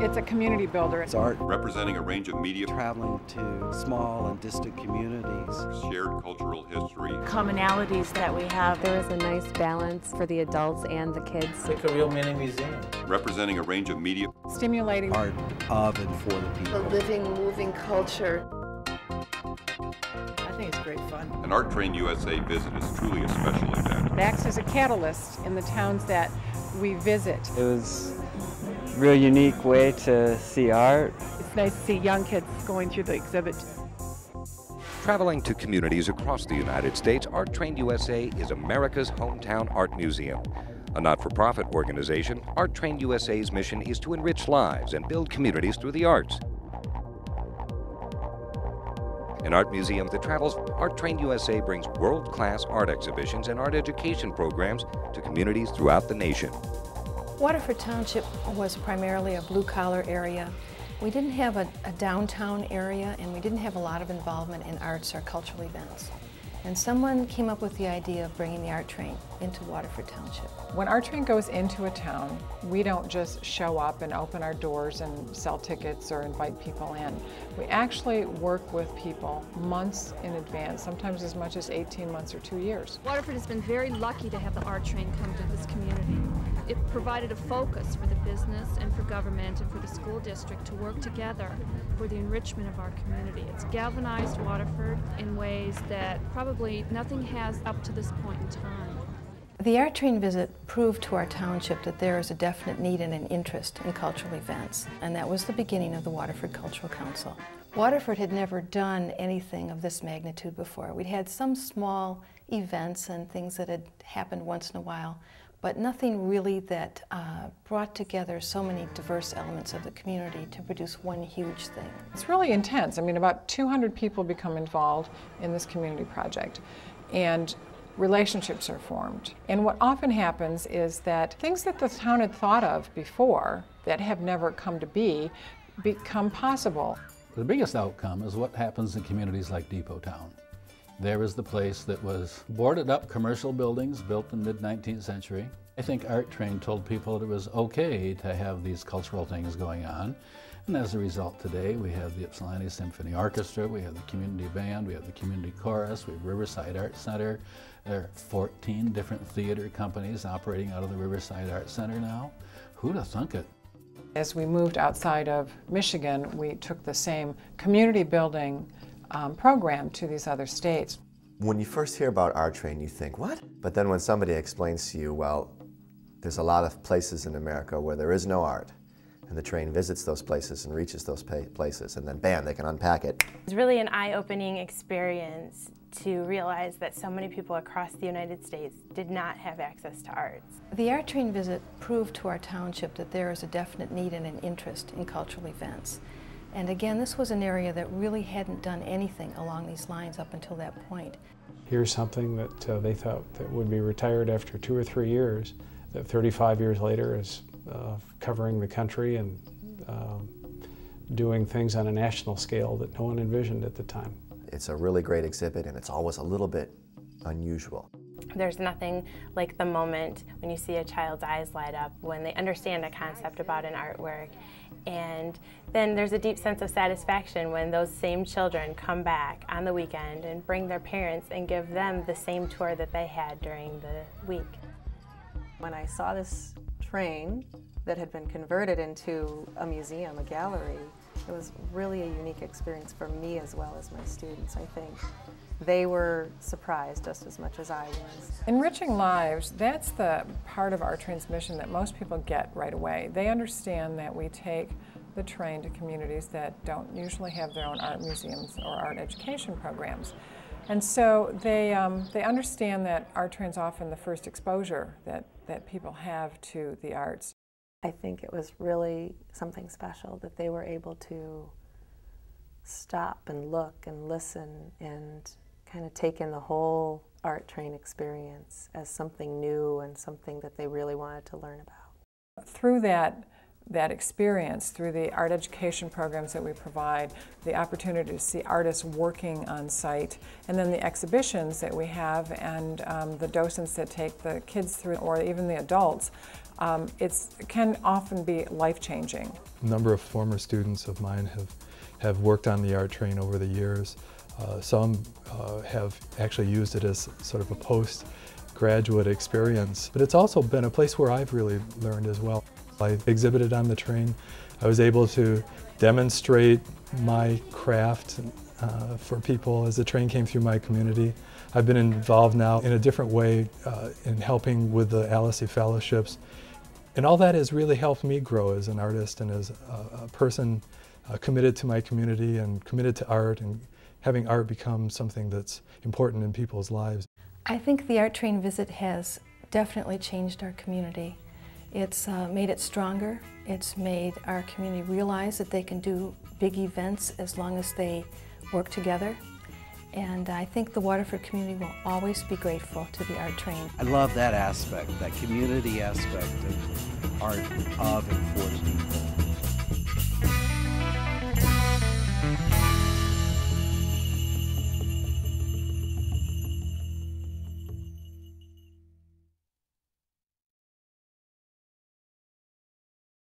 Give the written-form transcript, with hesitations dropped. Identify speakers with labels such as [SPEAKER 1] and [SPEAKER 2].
[SPEAKER 1] It's a community builder.
[SPEAKER 2] It's art
[SPEAKER 3] representing a range of media,
[SPEAKER 2] traveling to small and distant communities.
[SPEAKER 3] Shared cultural history,
[SPEAKER 4] commonalities that we have.
[SPEAKER 5] There is a nice balance for the adults and the kids.
[SPEAKER 6] It's like a real mini museum.
[SPEAKER 3] Representing a range of media,
[SPEAKER 1] Stimulating
[SPEAKER 2] art of and for the people.
[SPEAKER 7] A living, moving culture.
[SPEAKER 4] I think it's great fun.
[SPEAKER 3] An Artrain USA visit is truly a special event.
[SPEAKER 1] It acts as a catalyst in the towns that we visit.
[SPEAKER 8] It was a real unique way to see art.
[SPEAKER 1] It's nice to see young kids going through the exhibit.
[SPEAKER 9] Traveling to communities across the United States, Artrain USA is America's hometown art museum. A not-for-profit organization, Artrain USA's mission is to enrich lives and build communities through the arts. An art museum that travels, Artrain USA brings world-class art exhibitions and art education programs to communities throughout the nation.
[SPEAKER 10] Waterford Township was primarily a blue-collar area. We didn't have a downtown area, and we didn't have a lot of involvement in arts or cultural events. And someone came up with the idea of bringing the art train into Waterford Township.
[SPEAKER 1] When our train goes into a town, we don't just show up and open our doors and sell tickets or invite people in. We actually work with people months in advance, sometimes as much as 18 months or 2 years.
[SPEAKER 11] Waterford has been very lucky to have the art train come to this community. It provided a focus for the business and for government and for the school district to work together for the enrichment of our community. It's galvanized Waterford in ways that probably nothing has up to this point in time.
[SPEAKER 10] The art train visit proved to our township that there is a definite need and an interest in cultural events, and that was the beginning of the Waterford Cultural Council. Waterford had never done anything of this magnitude before. We'd had some small events and things that had happened once in a while, but nothing really that brought together so many diverse elements of the community to produce one huge thing.
[SPEAKER 1] It's really intense. I mean, about 200 people become involved in this community project, and relationships are formed. And what often happens is that things that the town had thought of before that have never come to be become possible.
[SPEAKER 12] The biggest outcome is what happens in communities like Depot Town. There was the place that was boarded up commercial buildings built in the mid-19th century. I think Art Train told people that it was okay to have these cultural things going on. And as a result today, we have the Ypsilanti Symphony Orchestra, we have the community band, we have the community chorus, we have Riverside Art Center. There are 14 different theater companies operating out of the Riverside Art Center now. Who'd have thunk it?
[SPEAKER 1] As we moved outside of Michigan, we took the same community building program to these other states.
[SPEAKER 13] When you first hear about Art Train, you think, what? But then when somebody explains to you, well, there's a lot of places in America where there is no art, and the train visits those places and reaches those places, and then bam, they can unpack it.
[SPEAKER 4] It's really an eye-opening experience to realize that so many people across the United States did not have access to arts.
[SPEAKER 10] The art train visit proved to our township that there is a definite need and an interest in cultural events. And again, this was an area that really hadn't done anything along these lines up until that point.
[SPEAKER 14] Here's something that they thought that would be retired after 2 or 3 years, that 35 years later is covering the country and doing things on a national scale that no one envisioned at the time.
[SPEAKER 13] It's a really great exhibit, and it's always a little bit unusual.
[SPEAKER 4] There's nothing like the moment when you see a child's eyes light up when they understand a concept about an artwork. And then there's a deep sense of satisfaction when those same children come back on the weekend and bring their parents and give them the same tour that they had during the week.
[SPEAKER 15] When I saw this train that had been converted into a museum, a gallery, it was really a unique experience for me as well as my students, I think. They were surprised just as much as I was.
[SPEAKER 1] Enriching lives, that's the part of our train's mission that most people get right away. They understand that we take the train to communities that don't usually have their own art museums or art education programs. And so they understand that art train's often the first exposure that people have to the arts.
[SPEAKER 15] I think it was really something special that they were able to stop and look and listen and kind of take in the whole art train experience as something new and something that they really wanted to learn about.
[SPEAKER 1] Through that that experience through the art education programs that we provide, the opportunity to see artists working on site, and then the exhibitions that we have and the docents that take the kids through, or even the adults, it can often be life-changing.
[SPEAKER 6] A number of former students of mine have worked on the art train over the years. Some have actually used it as sort of a post-graduate experience, but it's also been a place where I've really learned as well. I exhibited on the train. I was able to demonstrate my craft for people as the train came through my community. I've been involved now in a different way in helping with the ALICE fellowships. And all that has really helped me grow as an artist and as a person committed to my community and committed to art, and having art become something that's important in people's lives.
[SPEAKER 10] I think the art train visit has definitely changed our community. It's made it stronger. It's made our community realize that they can do big events as long as they work together. And I think the Waterford community will always be grateful to the art train.
[SPEAKER 2] I love that aspect, that community aspect of art of and for the people.